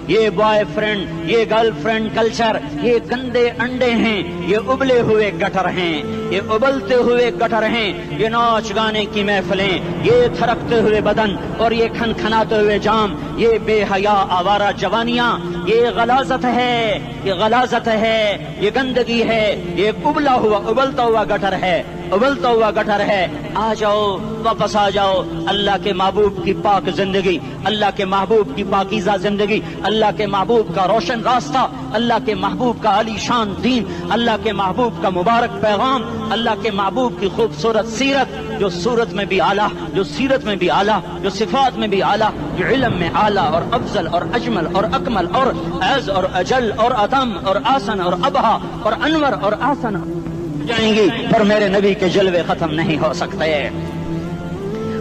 یہ boy friend, یہ girl friend culture, یہ گندے انڈے ہیں، یہ ابلے ہوئے گٹر ہیں، یہ ابلتے ہوئے گٹر ہیں، یہ ناچ گانے کی محفلیں، یہ تھرکتے ہوئے بدن اور یہ کھنکھناتے ہوئے جام، یہ بے حیا آوارہ جوانیاں، یہ غلاظت ہے، یہ غلاظت ہے، یہ گندگی ہے، یہ ابلتا ہوا گٹر ہے، ابلتا ہوا گٹر ہے۔ آ جاؤ، واپس آ جاؤ اللہ کے محبوب کی پاک زندگی، اللہ کے محبوب کی پاکیزہ زندگی، اللہ کے محبوب کا روشن راستہ، اللہ کے محبوب کا علی شان دین، اللہ کے محبوب کا مبارک پیغام، اللہ کے محبوب کی خوبصورت سیرت، جو صورت میں بھی اعلیٰ، جو سیرت میں بھی اعلیٰ، جو صفات میں بھی اعلیٰ، جو علم میں اعلیٰ اور افضل اور اجمل اور اکمل اور اعز اور اجل اور اتم اور آسن اور ابہا اور انور اور آسن جائیں گی، پر میرے نبی کے جلوے ختم نہیں ہو سکتے۔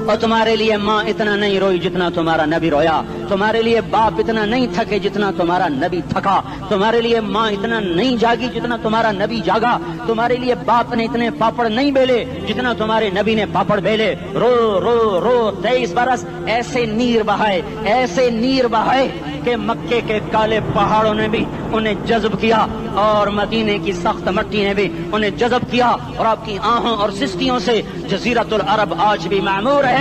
اور تمہارے لیے ماں اتنا نہیں روئی جتنا تمہارا نبی رویا، تمہارے لیے باپ اتنا نہیں تھکے جتنا تمہارا نبی تھکا، تمہارے لیے ماں اتنا نہیں جاگی جتنا تمہارا نبی جاگا، تمہارے لیے باپ نے اتنے پاپڑ نہیں بیلے جتنا تمہارے نبی نے پاپڑ بیلے۔ رو رو رو 23 برس ایسے نیر بہائے، ایسے نیر بہائے کہ مکے کے کالے پہاڑوں نے بھی انہیں جذب کیا اور مدینے کی سخت مٹی نے بھی انہیں جذب کیا، اور آپ کی آہوں اور سستیوں سے جزیرت العرب آج بھی معمور ہے۔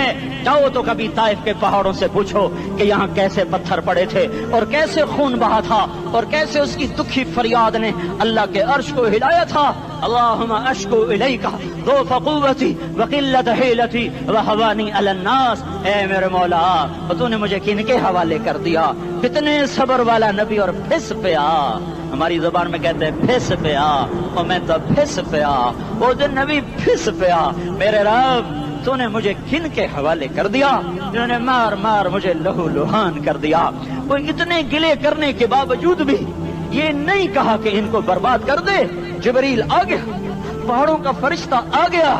جاؤ تو کبھی طائف کے پہاڑوں سے پوچھو کہ یہاں کیسے پتھر پڑے تھے اور کیسے خون بہا تھا اور کیسے اس کی دکھی فریاد نے اللہ کے عرش کو ہلایا تھا۔ اللہم اشکو الیک ضعف قوتی وقلت حیلتی وہوانی علی الناس، اے میرے مولا تو نے مجھے کن کے حوالے کر دیا؟ کتنے صبر والا نبی، اور پھس پیا، ہماری زبان میں کہتے ہیں پھس پیا، اور میں تو پھس پیا، وہ دن نبی پھس پیا، میرے رب تو نے مجھے کن کے حوالے کر دیا جنہوں نے مار مار مجھے لہو لہان کر دیا۔ وہ اتنے گلے کرنے کے باوجود بھی یہ نہیں کہا کہ ان کو برباد کر دے۔ جبریل آ گیا، پہاڑوں کا فرشتہ آ گیا،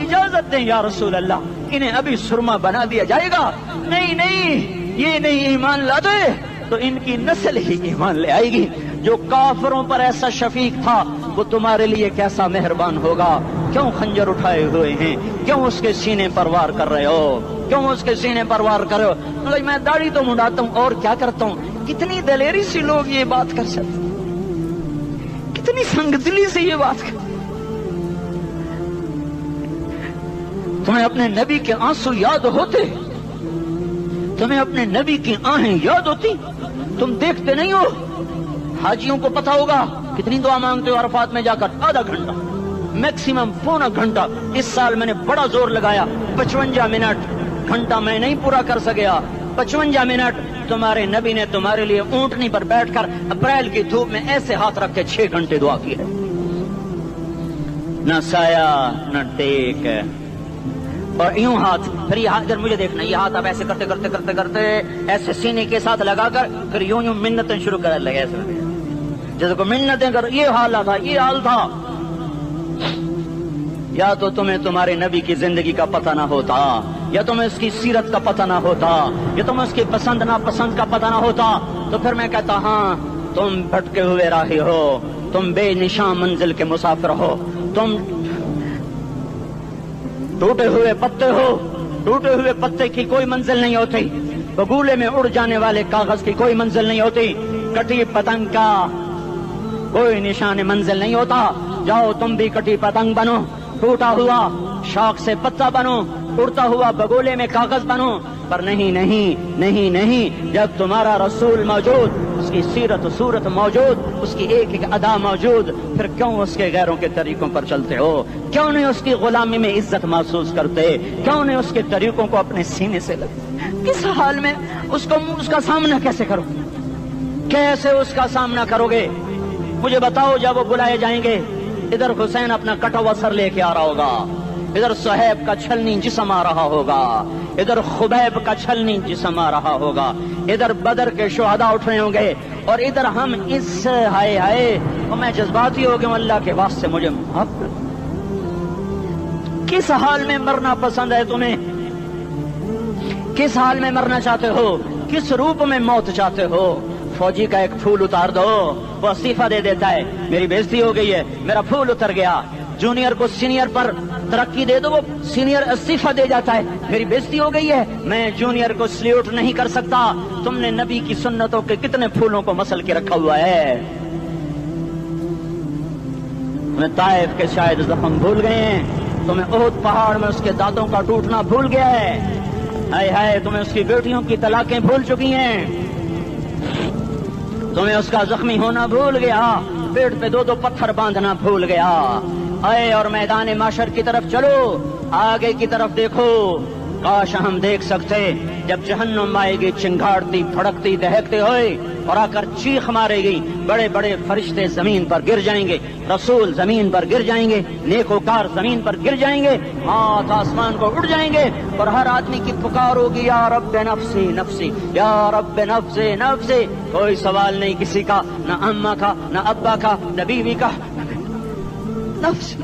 اجازت دیں یا رسول اللہ، انہیں ابھی سرما بنا دیا جائے گا۔ نہیں نہیں، یہ نہیں ایمان لا دے تو ان کی نسل ہی ایمان لے آئے گی۔ جو کافروں پر ایسا شفیق تھا وہ تمہارے لیے کیسا مہربان ہوگا۔ کیوں خنجر اٹھائے ہوئے ہیں؟ کیوں اس کے سینے پر وار کر رہے ہو؟ کیوں اس کے سینے پر وار کر رہے ہو؟ میں داڑھی تو منڈاتا ہوں اور کیا کرتا ہوں۔ کتنی دلیری سے لوگ یہ بات کر سکتے، کتنی سنگدلی سے یہ بات کر۔ تمہیں اپنے نبی کے آنسو یاد ہوتے؟ تمہیں اپنے نبی کی آہیں یاد ہوتی؟ تم دیکھتے نہیں ہو؟ حاجیوں کو پتا ہوگا کتنی دعا مانگتے ہو عرفات میں جا کر؟ آدھا گھنٹہ، میکسیمم پونا گھنٹہ۔ اس سال میں نے بڑا زور لگایا، 55 منٹ، گھنٹہ میں نہیں پورا کر سکیا، 55 منٹ تمہارے نبی نے تمہارے لیے اونٹنی پر بیٹھ کر اپریل کی دھوپ میں ایسے ہاتھ رکھ کے 6 گھنٹے دعا کی ہے۔ نہ سایہ نہ ٹیک، اور یوں ہاتھ، پھر یہ ہاتھ ادھر مجھے دیکھنا، یہ ہاتھ آپ ایسے کرتے کرتے کرتے کرتے ایسے سینے کے ساتھ لگا کر پھر یوں یوں منتیں شروع کر لگے، ایسے جیسے کو منتیں کر۔ یہ حال تھا، یہ حال تھا۔ یا تو تمہیں تمہارے نبی کی زندگی کا پتہ نہ ہوتا، یا تمہیں اس کی سیرت کا پتہ نہ ہوتا، یا تمہیں اس کی پسند ناپسند کا پتہ نہ ہوتا، تو پھر میں کہتا ہاں تم بھٹکے ہوئے راہی ہو، تم بے نشان منزل کے مسافر ہو، تم ٹوٹے ہوئے پتے ہو۔ ٹوٹے ہوئے پتے کی کوئی منزل نہیں ہوتی، بگولے میں اڑ جانے والے کاغذ کی کوئی منزل نہیں ہوتی، کٹی پتنگ کا کوئی نشان منزل نہیں ہوتا۔ جاؤ تم بھی کٹی پتنگ بنو، ٹوٹا ہوا شاخ سے پتا بنو، اڑتا ہوا بگولے میں کاغذ بنو، پر نہیں نہیں نہیں نہیں، جب تمہارا رسول موجود، اس کی سیرت و صورت موجود، اس کی ایک ایک ادا موجود، پھر کیوں اس کے غیروں کے طریقوں پر چلتے ہو؟ کیوں نہیں اس کی غلامی میں عزت محسوس کرتے؟ کیوں نہیں اس کے طریقوں کو اپنے سینے سے لگتے؟ کس حال میں اس کا سامنا کیسے کرو؟ کیسے اس کا سامنا کرو گے؟ مجھے بتاؤ، جب وہ بلائے جائیں گے، ادھر حسین اپنا کٹا ہوا سر لے کے آ رہا ہوگا، ادھر صہیب کا چھلنی جسم آ رہا ہوگا، ادھر خبیب کا چھلنی جسم آ رہا ہوگا، ادھر بدر کے شہداء اٹھ رہے ہوں گے، اور ادھر ہم اس ہائے ہائے، اور میں جذباتی ہو گیا ہوں، اللہ کے واسطے مجھے معاف کر۔ کس حال میں مرنا پسند ہے تمہیں؟ کس حال میں مرنا چاہتے ہو؟ کس روپ میں موت چاہتے ہو؟ فوجی کا ایک پھول اتار دو، وہ استعفیٰ دے دیتا ہے، میری بےزتی ہو گئی ہے، میرا پھول اتر گیا۔ جونیئر کو سینئر پر ترقی دے دو وہ سینئر استعفیٰ دے جاتا ہے، میری بےزتی ہو گئی ہے، میں جونیئر کو سلیوٹ نہیں کر سکتا۔ تم نے نبی کی سنتوں کے کتنے پھولوں کو مسل کے رکھا ہوا ہے۔ تمہیں طائف کے شاید زخم بھول گئے ہیں، تمہیں احد پہاڑ میں اس کے دانتوں کا ٹوٹنا بھول گیا ہے، ہائے ہائے تمہیں اس کی بیٹیوں کی طلاقیں بھول چکی ہیں، تمہیں اس کا زخمی ہونا بھول گیا، پیٹ پہ 2 پتھر باندھنا بھول گیا۔ آئے اور میدان معاشر کی طرف چلو، آگے کی طرف دیکھو۔ کاش ہم دیکھ سکتے جب جہنم آئے گی چنگاڑتی بھڑکتی دہکتے ہوئے اور آ کر چیخ مارے گی، بڑے بڑے فرشتے زمین پر گر جائیں گے، رسول زمین پر گر جائیں گے، نیکوکار زمین پر گر جائیں گے، ہاتھ آسمان کو اڑ جائیں گے، اور ہر آدمی کی پکار ہوگی یا رب نفسی نفسی، یا رب نفسی نفسی۔ کوئی سوال نہیں کسی کا، نہ اماں کا، نہ ابا کا، نہ بیوی کا، نفس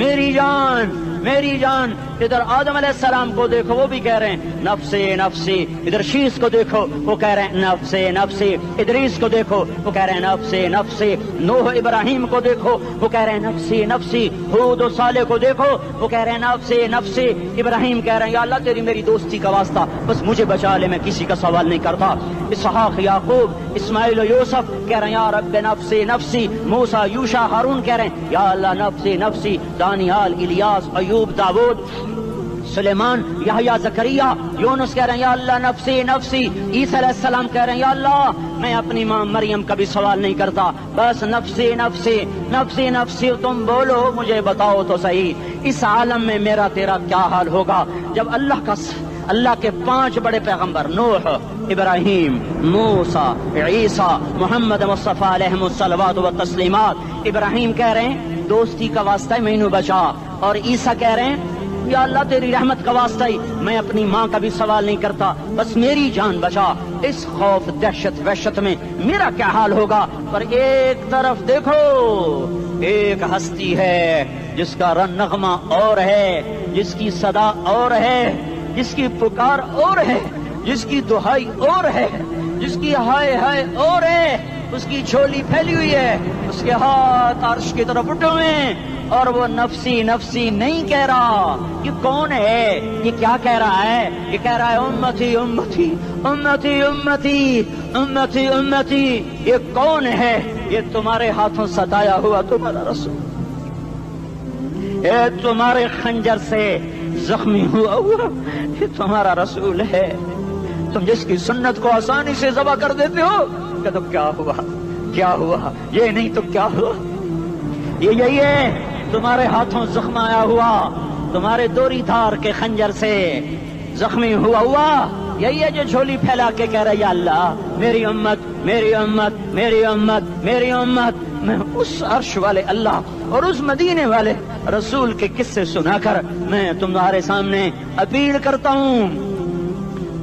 میری جان میری جان۔ ادھر آدم علیہ السلام کو دیکھو وہ بھی کہہ رہے ہیں نفسی نفسی، ادھر شیش کو دیکھو وہ کہہ رہے ہیں نفسی نفسی، ادریس کو دیکھو وہ کہہ رہے ہیں نفسی نفسی، نوح ابراہیم کو دیکھو وہ کہہ رہے ہیں نفسی نفسی، ہود و صالح کو دیکھو وہ کہہ رہے ہیں نفسی نفسی، ابراہیم کہہ رہے ہیں یا اللہ تیری میری دوستی کا واسطہ بس مجھے بچا لے، میں کسی کا سوال نہیں کرتا۔ اسحاق یعقوب اسماعیل و یوسف کہہ رہے ہیں یا رب نفسی نفسی، موسیٰ یوشع ہارون کہہ رہے ہیں یا اللہ نفسی نفسی، دانیال الیاس ایوب داود سلیمان یحییٰ زکریا یونس کہہ رہے ہیں یا اللہ نفسی نفسی، عیسیٰ علیہ السلام کہہ رہے ہیں یا اللہ میں اپنی ماں مریم کا بھی سوال نہیں کرتا، بس نفسی نفسی نفسی نفسی۔ تم بولو مجھے بتاؤ تو صحیح اس عالم میں میرا تیرا کیا حال ہوگا جب اللہ کے 5 بڑے پیغمبر نوح، ابراہیم، موسیٰ، عیسیٰ، محمد مصطفیٰ علیہ الصلوات و تسلیمات۔ ابراہیم کہہ رہے ہیں دوستی کا واسطہ ہے مینوں بچا، اور عیسیٰ کہہ رہے ہیں یا اللہ تیری رحمت کا واسطہ ہی میں اپنی ماں کا بھی سوال نہیں کرتا، بس میری جان بچا۔ اس خوف دہشت وحشت میں میرا کیا حال ہوگا؟ پر ایک طرف دیکھو ایک ہستی ہے جس کا نغمہ اور ہے، جس کی صدا اور ہے، جس کی پکار اور ہے، جس کی دہائی اور ہے، جس کی ہائے ہائے اور ہے، اس کی جھولی پھیلی ہوئی ہے، اس کے ہاتھ عرش کی طرف اٹھے ہوئے ہیں، اور وہ نفسی نفسی نہیں کہہ رہا۔ یہ کون ہے؟ یہ کیا کہہ رہا ہے؟ یہ کہہ رہا ہے امتی امتی امتی امتی امتی امتی۔ یہ کون ہے؟ یہ تمہارے ہاتھوں ستایا ہوا تمہارا رسول، یہ تمہارے خنجر سے زخمی ہوا یہ تمہارا رسول ہے۔ تم جس کی سنت کو آسانی سے ذبح کر دیتے ہو کہ تو کیا ہوا کیا ہوا، یہ نہیں تو کیا ہوا۔ یہ یہی ہے تمہارے ہاتھوں زخم آیا ہوا، تمہارے دوری دھار کے خنجر سے زخمی ہوا، یہی ہے جو جھولی پھیلا کے کہہ رہا ہے یا اللہ میری امت میری امت میری امت میری امت۔ میں اس عرش والے اللہ اور اس مدینے والے رسول کے قصے سنا کر میں تمہارے سامنے اپیل کرتا ہوں،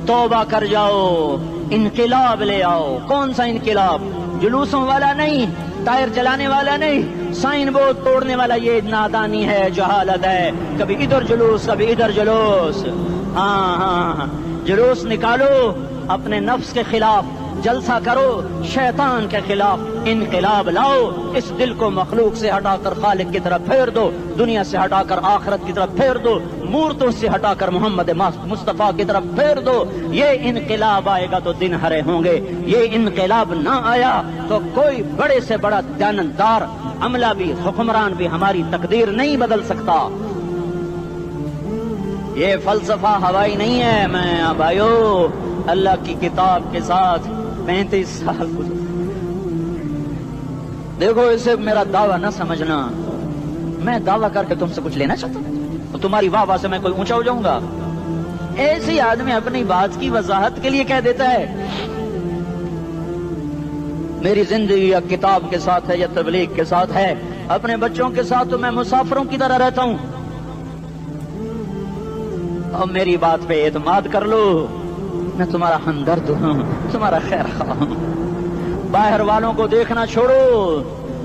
توبہ کر جاؤ، انقلاب لے آؤ۔ کون سا انقلاب؟ جلوسوں والا نہیں، ٹائر جلانے والا نہیں، سائن بورڈ توڑنے والا، یہ نادانی ہے، جہالت ہے، کبھی ادھر جلوس کبھی ادھر جلوس۔ ہاں جلوس نکالو، اپنے نفس کے خلاف جلسہ کرو، شیطان کے خلاف انقلاب لاؤ، اس دل کو مخلوق سے ہٹا کر خالق کی طرف پھیر دو، دنیا سے ہٹا کر آخرت کی طرف پھیر دو، مورتوں سے ہٹا کر محمد مصطفیٰ کی طرف پھیر دو۔ یہ انقلاب آئے گا تو دن ہرے ہوں گے، یہ انقلاب نہ آیا تو کوئی بڑے سے بڑا دیانتدار عملہ بھی حکمران بھی ہماری تقدیر نہیں بدل سکتا۔ یہ فلسفہ ہوائی نہیں ہے۔ میں بھائیو اللہ کی کتاب کے ساتھ 35 سال گزرے، دیکھو اسے میرا دعویٰ نہ سمجھنا، میں دعویٰ کر کے تم سے کچھ لینا چاہتا ہوں تو تمہاری واہ واہ سے میں کوئی اونچا ہو جاؤں گا؟ ایسے آدمی اپنی بات کی وضاحت کے لیے کہہ دیتا ہے میری زندگی یا کتاب کے ساتھ ہے یا تبلیغ کے ساتھ ہے، اپنے بچوں کے ساتھ تو میں مسافروں کی طرح رہتا ہوں، اور میری بات پہ اعتماد کر لو، میں تمہارا ہمدرد ہوں، تمہارا خیر خواہ ہوں۔ باہر والوں کو دیکھنا چھوڑو،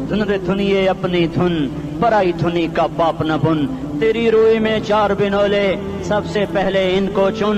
دھن رے دھنیے اپنی دھن، پرائی دھنی کا پاپ نہ بن، تیری روئی میں 4 بنولے، سب سے پہلے ان کو چن۔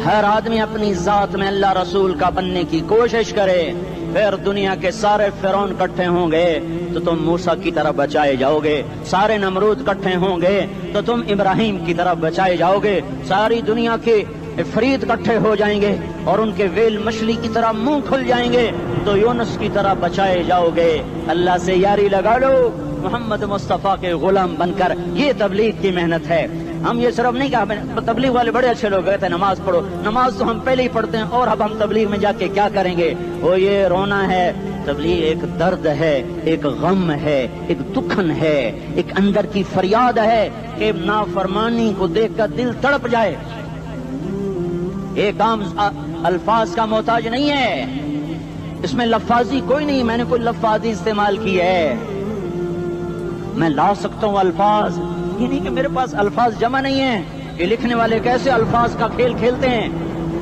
ہر آدمی اپنی ذات میں اللہ رسول کا بننے کی کوشش کرے، پھر دنیا کے سارے فرعون اکٹھے ہوں گے تو تم موسیٰ کی طرف بچائے جاؤ گے، سارے نمرود اکٹھے ہوں گے تو تم ابراہیم کی طرف بچائے جاؤ گے، ساری دنیا کے عفریت اکٹھے ہو جائیں گے اور ان کے ویل مچھلی کی طرح منہ کھل جائیں گے تو یونس کی طرح بچائے جاؤ گے۔ اللہ سے یاری لگا لو، محمد مصطفیٰ کے غلام بن کر، یہ تبلیغ کی محنت ہے۔ ہم یہ صرف نہیں کہا، تبلیغ والے بڑے اچھے لوگ کہتے ہیں نماز پڑھو، نماز تو ہم پہلے ہی پڑھتے ہیں اور اب ہم تبلیغ میں جا کے کیا کریں گے؟ وہ یہ رونا ہے، تبلیغ ایک درد ہے، ایک غم ہے، ایک دکھن ہے، ایک اندر کی فریاد ہے کہ نافرمانی کو دیکھ کر دل تڑپ جائے۔ ایک عام الفاظ کا محتاج نہیں ہے، اس میں لفاظی کوئی نہیں، میں نے کوئی لفاظی استعمال کی ہے، میں لا سکتا ہوں الفاظ، یہ نہیں کہ میرے پاس الفاظ جمع نہیں ہیں۔ یہ لکھنے والے کیسے الفاظ کا کھیل کھیلتے ہیں،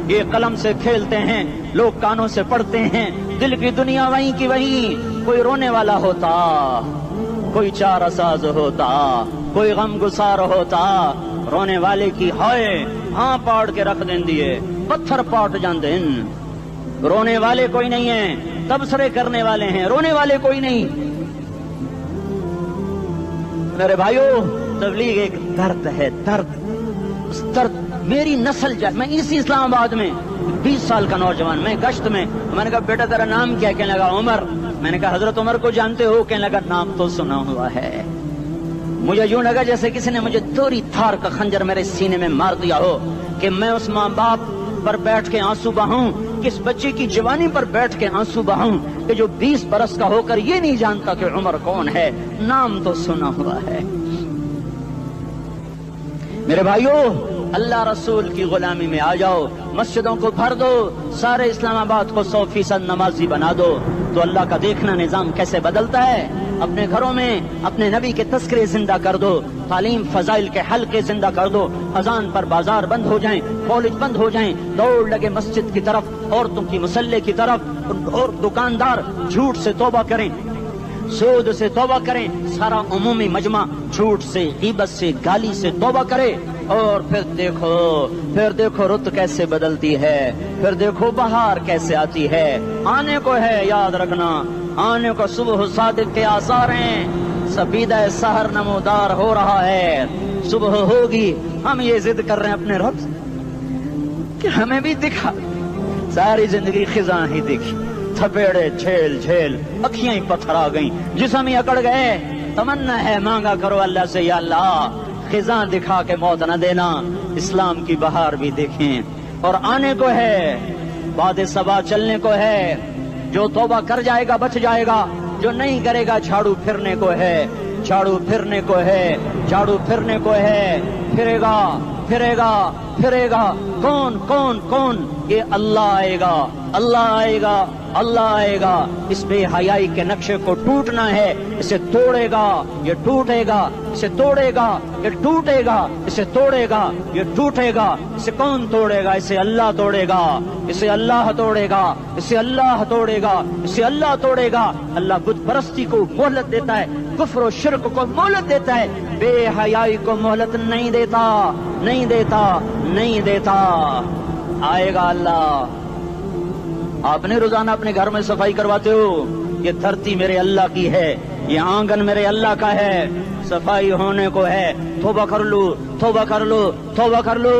یہ قلم سے کھیلتے ہیں، لوگ کانوں سے پڑھتے ہیں، دل کی دنیا وہیں کی وہیں، کوئی رونے والا ہوتا، کوئی چارہ ساز ہوتا، کوئی غم گسار ہوتا، رونے والے کی ہائے ہاں پاڑ کے رکھ دیں دیے، پتھر پاٹ جان دیں۔ رونے والے کوئی نہیں ہیں، تبصرے کرنے والے ہیں، رونے والے کوئی نہیں۔ میرے بھائیو، تبلیغ ایک درد ہے، درد، اس درد میری نسل جائے۔ میں اسی اسلام آباد میں 20 سال کا نوجوان، میں گشت میں نے کہا بیٹا تیرا نام کیا؟ کہنے لگا عمر۔ میں نے کہا حضرت عمر کو جانتے ہو؟ کہنے لگا نام تو سنا ہوا ہے۔ مجھے یوں لگا جیسے کسی نے مجھے دوری تھار کا خنجر میرے سینے میں مار دیا ہو کہ میں اس ماں باپ پر بیٹھ کے آنسو بہاؤں، کس بچے کی جوانی پر بیٹھ کے آنسو بہاؤں کہ جو 20 برس کا ہو کر یہ نہیں جانتا کہ عمر کون ہے، نام تو سنا ہوا ہے۔ میرے بھائیو، اللہ رسول کی غلامی میں آ جاؤ، مسجدوں کو بھر دو، سارے اسلام آباد کو 100% نمازی بنا دو تو اللہ کا دیکھنا نظام کیسے بدلتا ہے۔ اپنے گھروں میں اپنے نبی کے تذکرے زندہ کر دو، تعلیم فضائل کے حلقے زندہ کر دو، اذان پر بازار بند ہو جائیں، کالج بند ہو جائیں، دوڑ لگے مسجد کی طرف، عورتوں کی مصلے کی طرف، اور دکاندار جھوٹ سے توبہ کریں، سود سے توبہ کریں، سارا عمومی مجمع جھوٹ سے، غیبت سے، گالی سے توبہ کرے، اور پھر دیکھو رت کیسے بدلتی ہے، پھر دیکھو بہار کیسے آتی ہے۔ آنے کو ہے، یاد رکھنا، آنے کو صبح صادق کے آثار ہیں، سپیدہ سحر نمودار ہو رہا ہے، صبح ہوگی۔ ہم یہ ضد کر رہے ہیں اپنے رب سے کہ ہمیں بھی دکھا، ساری زندگی خزاں ہی دکھی، تھپیڑے جھیل جھیل، اکھیاں ہی پتھر آ گئیں، جسم ہی اکڑ گئے۔ تمنا ہے مانگا کرو اللہ سے، یا اللہ خزاں دکھا کے موت نہ دینا، اسلام کی بہار بھی دیکھیں۔ اور آنے کو ہے، باد صبا چلنے کو ہے، جو توبہ کر جائے گا بچ جائے گا، جو نہیں کرے گا جھاڑو پھرنے کو ہے، جھاڑو پھرنے کو ہے، جھاڑو پھرنے کو ہے، پھرے گا پھرے گا پھرے گا۔ کون کون کون؟ یہ اللہ آئے گا، اللہ آئے گا، اللہ آئے گا۔ اس بے حیائی کے نقشے کو ٹوٹنا ہے، اسے توڑے گا، یہ ٹوٹے گا، اسے توڑے گا، یہ ٹوٹے گا، اسے توڑے گا، یہ ٹوٹے گا۔ اسے کون توڑے گا؟ اسے اللہ توڑے گا، اسے اللہ توڑے گا، اسے اللہ توڑے گا، اسے اللہ توڑے گا۔ اللہ بت پرستی کو مہلت دیتا ہے، کفر و شرک کو مہلت دیتا ہے، بے حیائی کو مہلت نہیں دیتا، نہیں دیتا، نہیں دیتا۔ آئے گا اللہ۔ آپ نے روزانہ اپنے گھر میں صفائی کرواتے ہو، یہ دھرتی میرے اللہ کی ہے، یہ آنگن میرے اللہ کا ہے، صفائی ہونے کو ہے، توبہ کر لو، توبہ کر لو، توبہ کر لو۔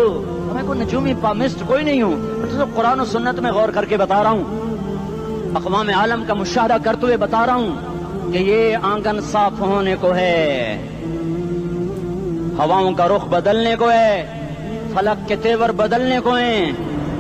میں کوئی نجومی پامسٹ کوئی نہیں ہوں، تو قرآن و سنت میں غور کر کے بتا رہا ہوں، اقوام عالم کا مشاہدہ کرتے ہوئے بتا رہا ہوں کہ یہ آنگن صاف ہونے کو ہے، ہواؤں کا رخ بدلنے کو ہے، فلک کے تیور بدلنے کو ہیں۔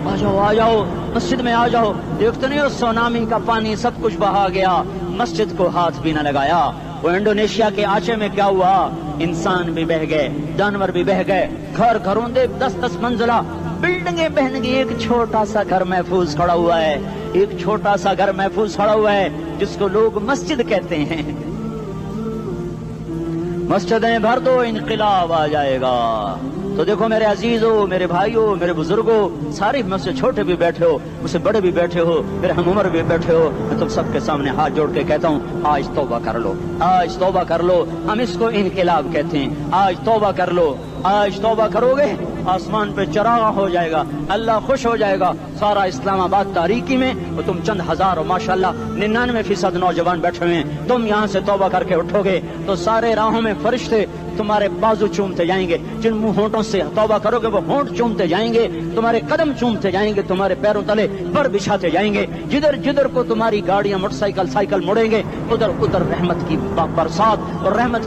آ جاؤ آ جاؤ، مسجد میں آ جاؤ۔ دیکھتے نہیں ہو سونامی کا پانی سب کچھ بہا گیا، مسجد کو ہاتھ بھی نہ لگایا۔ وہ انڈونیشیا کے آچے میں کیا ہوا؟ انسان بھی بہ گئے، جانور بھی بہ گئے، گھر گھروں دے 10-10 منزلہ بلڈنگیں بہن گئی، ایک چھوٹا سا گھر محفوظ کھڑا ہوا ہے، ایک چھوٹا سا گھر محفوظ کھڑا ہوا ہے جس کو لوگ مسجد کہتے ہیں۔ مسجدیں بھر دو، انقلاب آ جائے گا۔ تو دیکھو میرے عزیزوں، میرے بھائیوں، میرے بزرگوں، سارے مجھ سے چھوٹے بھی بیٹھے ہو، مجھ سے بڑے بھی بیٹھے ہو، میرے ہم عمر بھی بیٹھے ہو، میں تم سب کے سامنے ہاتھ جوڑ کے کہتا ہوں آج توبہ کر لو، آج توبہ کر لو۔ ہم اس کو انقلاب کہتے ہیں۔ آج توبہ کر لو، آج توبہ کرو گے آسمان پہ چراغا ہو جائے گا، اللہ خوش ہو جائے گا، سارا اسلام آباد تاریکی میں، اور تم چند ہزار اور ماشاءاللہ 99% نوجوان بیٹھے ہوئے ہیں، تم یہاں سے توبہ کر کے اٹھو گے تو سارے راہوں میں فرشتے تمہارے بازو چومتے جائیں گے، جن منہ ہونٹوں سے توبہ کرو گے وہ ہونٹ چومتے جائیں گے، تمہارے قدم چومتے جائیں گے، تمہارے پیروں تلے پر بچھاتے جائیں گے، جدھر جدھر کو تمہاری گاڑیاں موٹر سائیکل مڑیں گے ادھر ادھر رحمت کی برسات اور رحمت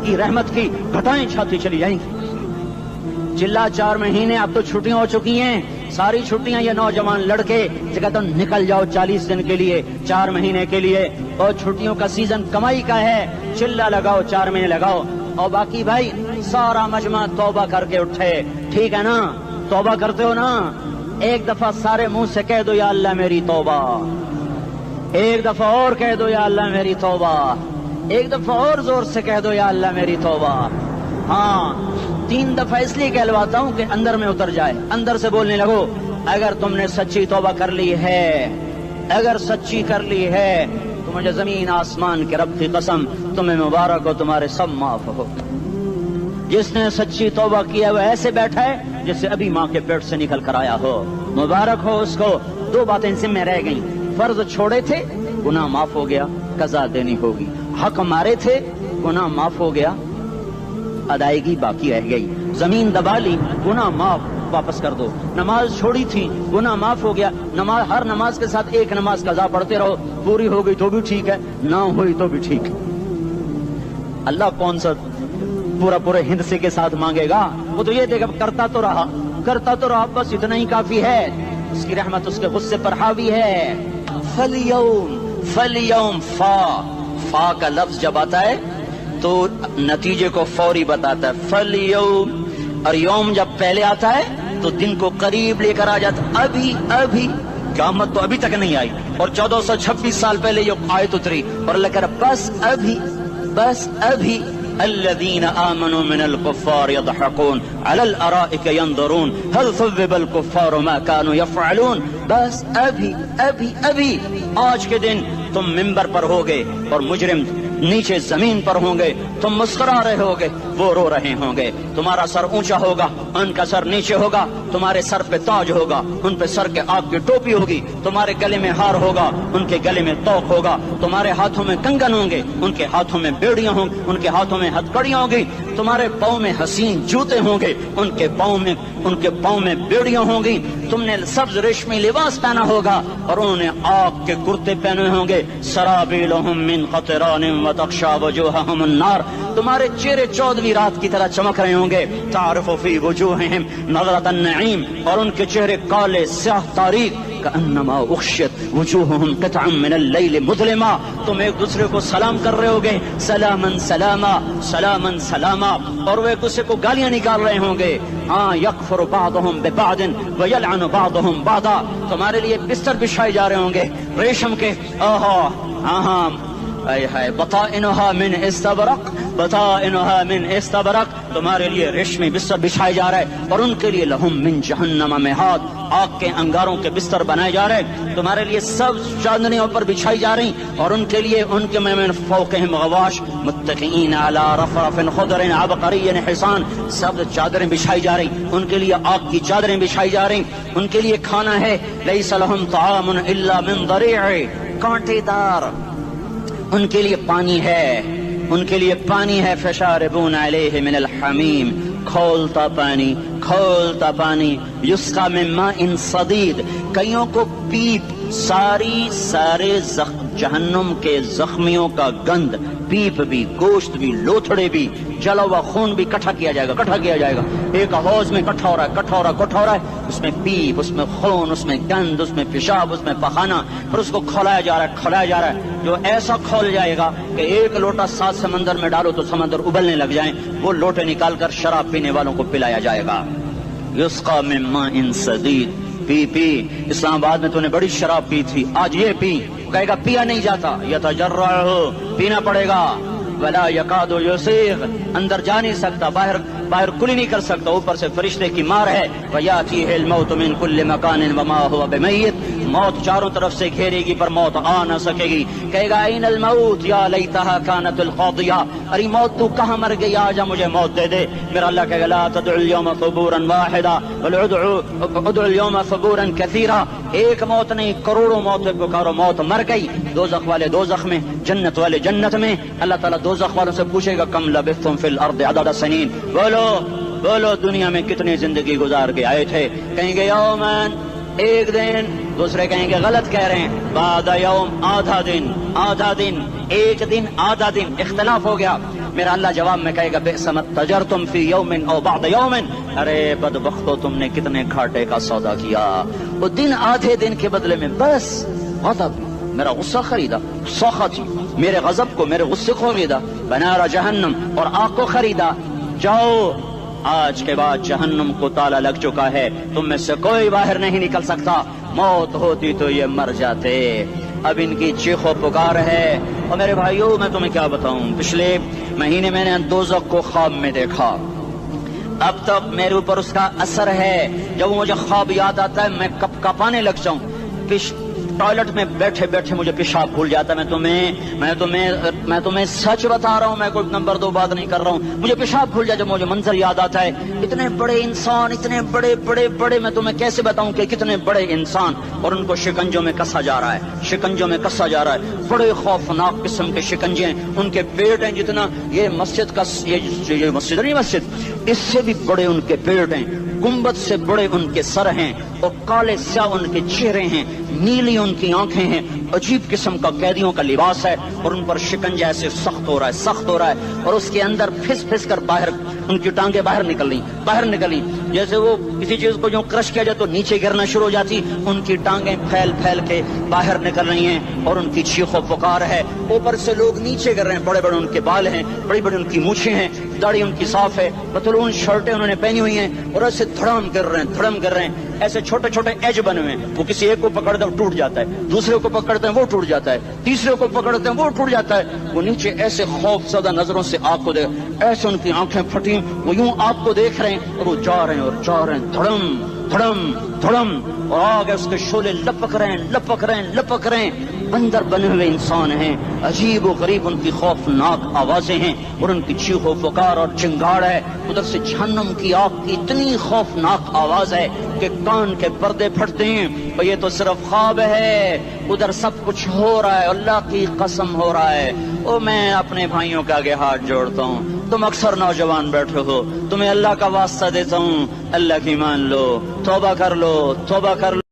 کی گھٹائیں چھاتی چلی جائیں گی۔ چلا 4 مہینے، اب تو چھٹیاں ہو چکی ہیں، ساری چھٹیاں یہ نوجوان لڑکے کہتے ہیں نکل جاؤ 40 دن کے لیے، 4 مہینے کے لیے، اور چھٹیوں کا سیزن کمائی کا ہے، چلا لگاؤ 4 مہینے لگاؤ، اور باقی بھائی سارا مجمع توبہ کر کے اٹھے، ٹھیک ہے نا؟ توبہ کرتے ہو نا؟ ایک دفعہ سارے منہ سے کہہ دو یا اللہ میری توبہ، ایک دفعہ اور کہہ دو یا اللہ میری توبہ، ایک دفعہ اور زور سے کہہ دو یا اللہ میری توبہ۔ ہاں 3 دفعہ اس لیے کہلواتا ہوں کہ اندر میں اتر جائے، اندر سے بولنے لگو۔ اگر تم نے سچی توبہ کر لی ہے، اگر سچی کر لی ہے تو مجھے زمین آسمان کے رب کی قسم تمہیں مبارک ہو، تمہارے سب معاف ہو۔ جس نے سچی توبہ کیا وہ ایسے بیٹھا ہے جسے ابھی ماں کے پیٹ سے نکل کر آیا ہو، مبارک ہو اس کو۔ 2 باتیں ذمہ رہ گئیں، فرض چھوڑے تھے گناہ معاف ہو گیا، قضا دینی ہوگی، حق مارے تھے گناہ معاف ہو گیا، ادائیگی باقی رہ گئی، زمین دبا لی گناہ معاف، واپس کر دو، نماز چھوڑی تھی گناہ معاف ہو گیا، نماز ہر نماز کے ساتھ ایک نماز قضا پڑھتے رہو، پوری ہو گئی تو بھی ٹھیک ہے، نہ ہوئی تو بھی ٹھیک ہے۔ اللہ کون سا پورے ہند سے کے ساتھ مانگے گا؟ وہ تو یہ دیکھا کرتا تو رہا، بس اتنا ہی کافی ہے، اس کی رحمت اس کے غصے پر حاوی ہے۔ فَالْيَوْمِ فا کا لفظ جب آتا ہے تو نتیجے کو فوری بتاتا ہے، فَالْيَوْمِ، اور یوم جب پہلے آتا ہے تو دن کو قریب لے کر آ جاتا، ابھی قیامت تو ابھی تک نہیں آئی، اور 1426 سال پہلے یہ آیت اتری، اور اللہ کہہ رہا بس ابھی الذين آمنوا من الكفار يضحكون على الارائك ينظرون هل ثوب الكفار ما كانوا يفعلون، بس ابھی آج کے دن تم منبر پر ہوگے اور مجرم نیچے زمین پر ہوں گے، تم مسکرا رہے ہوگے، وہ رو رہے ہوں گے، تمہارا سر اونچا ہوگا، ان کا سر نیچے ہوگا، تمہارے سر پہ تاج ہوگا، ان پہ سر کے آگ کی ٹوپی ہوگی، تمہارے گلے میں ہار ہوگا، ان کے گلے میں توق ہوگا، تمہارے ہاتھوں میں کنگن ہوں گے، ان کے ہاتھوں میں بیڑیاں ہوں گی، ان کے ہاتھوں میں ہتھکڑیاں ہوں گی، تمہارے پاؤں میں حسین جوتے ہوں گے، ان کے پاؤں میں بیڑیاں ہوں گی، تم نے سبز ریشمی لباس پہنا ہوگا اور انہوں نے آگ کے کرتے پہنے ہوں گے، سرابیلہم من قطران وتغشی وجوہہم النار، تمہارے چہرے 14ویں رات کی طرح چمک رہے ہوں گے، تعرف فی وجوہہم نظرۃ النعیم، اور ان کے چہرے کالے سیاہ تاریک، کأنما اغشیت وجوہہم قطعا من اللیل مظلما، تم ایک دوسرے کو سلام کر رہے ہوگے، سلامن سلاما سلامن سلاما، اور وہ ایک دوسرے کو گالیاں نکال رہے ہوں گے، ہاں یکفر بعضہم ببعض ویلعن بعضہم بعضا، تمہارے لیے بستر بچھائے جا رہے ہوں گے ریشم کے، ہاں بطائنها من استبرق، بطائنها من استبرق، تمہارے لیے ریشمی بستر بچھائے جا رہے ہیں، اور ان کے لیے لہم من جہنم مہاد، آگ کے انگاروں کے بستر بنائے جا رہے ہیں، تمہارے لیے سب چادریوں پر بچھائی جا رہی، اور ان کے لیے ان کے من فوقہم غواش متکئین علی رفرف خضر عبقری حصان، سب چادریں بچھائی جا رہی، ان کے لیے آگ کی چادریں بچھائی جا رہی، ان کے لیے کھانا ہے، لیس لہم طعام الا من ضریع، کانٹے دار، ان کے لیے پانی ہے، ان کے لیے پانی ہے، فشاربون علیہ من الحمیم، کھولتا پانی، یسقا من ماء صدید، کئیوں کو پیپ، سارے جہنم کے زخمیوں کا گند، پیپ بھی، گوشت بھی، لوتھڑے بھی، جلا ہوا خون بھی اکٹھا کیا جائے گا، ایک حوض میں اکٹھا ہو رہا ہے، اس میں پیپ، اس میں خون، اس میں گند، اس میں پیشاب، اس میں پخانہ، پھر اس کو کھولایا جا رہا ہے، جو ایسا کھول جائے گا کہ 1 لوٹا 7 سمندر میں ڈالو تو سمندر ابلنے لگ جائیں، وہ لوٹے نکال کر شراب پینے والوں کو پلایا جائے گا، یسقا من ماء صدید، پی اسلام آباد میں تو نے بڑی شراب پی تھی، آج یہ پی، کہے گا پیا نہیں جاتا، یتجرعہ، پینا پڑے گا، ولا یکاد یسیغ، اندر جا نہیں سکتا، باہر کلی نہیں کر سکتا، اوپر سے فرشتے کی مار ہے، وَيَأْتِيهِ الْمَوْتُ مِنْ كُلِّ مَكَانٍ وَمَا هُوَ بِمَيِّتٍ، موت چاروں طرف سے گھیرے گی پر موت آ نہ سکے گی. کہے گا اَيْنَ الْمَوْتُ يَا لَيْتَهَا كَانَتِ الْقَاضِيَةَ، ارے موت تو کہاں مر گئی، آجا مجھے موت دے دے. میرا اللہ کہے گا لا تدعوا اليوم ثبورا واحدا بل ادعوا اليوم ثبورا كثيرا، ایک موت نہیں کروڑوں موتیں پکارو. موت مر گئی، دوزخ والے دوزخ میں، جنت والے جنت میں. اللہ تعالیٰ دوزخ والوں سے پوچھے گا کم لبثتم فی الارض عدد سنین، بولو دنیا میں کتنی زندگی گزار کے آئے تھے. کہیں گے یومن، ایک دن. دوسرے کہیں گے غلط کہہ رہے ہیں، بعد یوم، آدھا دن، ایک دن آدھا دن، اختلاف ہو گیا. میرا اللہ جواب میں کہے گا بئس ما تجرتم فی یوم او بعد یوم، ارے بدبختو تم نے کتنے گھاٹے کا سودا کیا. وہ دن آدھے دن کے بدلے میں بس غضب، میرا غصہ خریدا، سخط میرے غضب کو، میرے غصے کو خریدا. بنار جہنم، اور آگ کو خریدا. جاؤ، آج کے بعد جہنم کو تالا لگ چکا ہے، تم میں سے کوئی باہر نہیں نکل سکتا. موت ہوتی تو یہ مر جاتے. اب ان کی چیخ و پکار ہے. اور میرے بھائیوں میں تمہیں کیا بتاؤں، پچھلے مہینے میں نے دوزخ کو خواب میں دیکھا. اب تک میرے اوپر اس کا اثر ہے. جب مجھے خواب یاد آتا ہے میں کپ کپانے لگ جاؤں. ٹوائلٹ میں بیٹھے بیٹھے مجھے پیشاب بھول جاتا ہے. میں تمہیں سچ بتا رہا ہوں، میں کوئی نمبر 2 بات نہیں کر رہا ہوں. مجھے پیشاب بھول جاتا ہے جب مجھے منظر یاد آتا ہے. اتنے بڑے انسان، اتنے بڑے بڑے بڑے، میں تمہیں کیسے بتاؤں کہ کتنے بڑے انسان، اور ان کو شکنجوں میں کسا جا رہا ہے. بڑے خوفناک قسم کے شکنجے ہیں. ان کے پیٹ ہیں جتنا یہ مسجد کا، یہ مسجد نہیں، مسجد اس سے بھی بڑے ان کے پیٹ ہیں. گنبد سے بڑے ان کے سر ہیں، اور کالے سیاہ ان کے چہرے ہیں، نیلی ان کی آنکھیں ہیں. عجیب قسم کا قیدیوں کا لباس ہے، اور ان پر شکنجہ ایسے سخت ہو رہا ہے. اور اس کے اندر پھس کر باہر ان کی ٹانگیں باہر نکل رہی، جیسے وہ کسی چیز کو جو کرش کیا جائے تو نیچے گرنا شروع ہو جاتی. ان کی ٹانگیں پھیل کے باہر نکل رہی ہیں، اور ان کی چیخ و پکار ہے. اوپر سے لوگ نیچے گر رہے ہیں. بڑے بڑے ان کے بال ہیں، بڑی بڑی ان کی مونچھیں ہیں، داڑھی ان کی صاف ہے، پتلون شرٹیں انہوں نے پہنی ہوئی ہیں، اور ایسے دھڑم کر رہے ہیں. ایسے چھوٹے چھوٹے ایج بنے ہوئے ہیں. وہ کسی ایک کو پکڑتے ہیں ٹوٹ جاتا ہے، دوسرے کو پکڑتے ہیں وہ ٹوٹ جاتا ہے، تیسرے کو پکڑتے ہیں وہ ٹوٹ جاتا ہے. وہ نیچے ایسے خوف زدہ نظروں سے آپ کو دیکھ، ایسے ان کی آنکھیں پھٹی، وہ یوں آپ کو دیکھ رہے ہیں، اور وہ جا رہے ہیں دھڑم، اور آگے اس کے شعلے لپک رہے ہیں. بندر بنے ہوئے انسان ہیں، عجیب و غریب ان کی خوفناک آوازیں ہیں، اور ان کی چیخ و پکار اور چنگاڑ ہے. ادھر سے جہنم کی آگ کی اتنی خوفناک آواز ہے کہ کان کے پردے پھٹتے ہیں. اور یہ تو صرف خواب ہے، ادھر سب کچھ ہو رہا ہے، اللہ کی قسم ہو رہا ہے. اور میں اپنے بھائیوں کے آگے ہاتھ جوڑتا ہوں، تم اکثر نوجوان بیٹھے ہو، تمہیں اللہ کا واسطہ دیتا ہوں، اللہ کی مان لو، توبہ کر لو.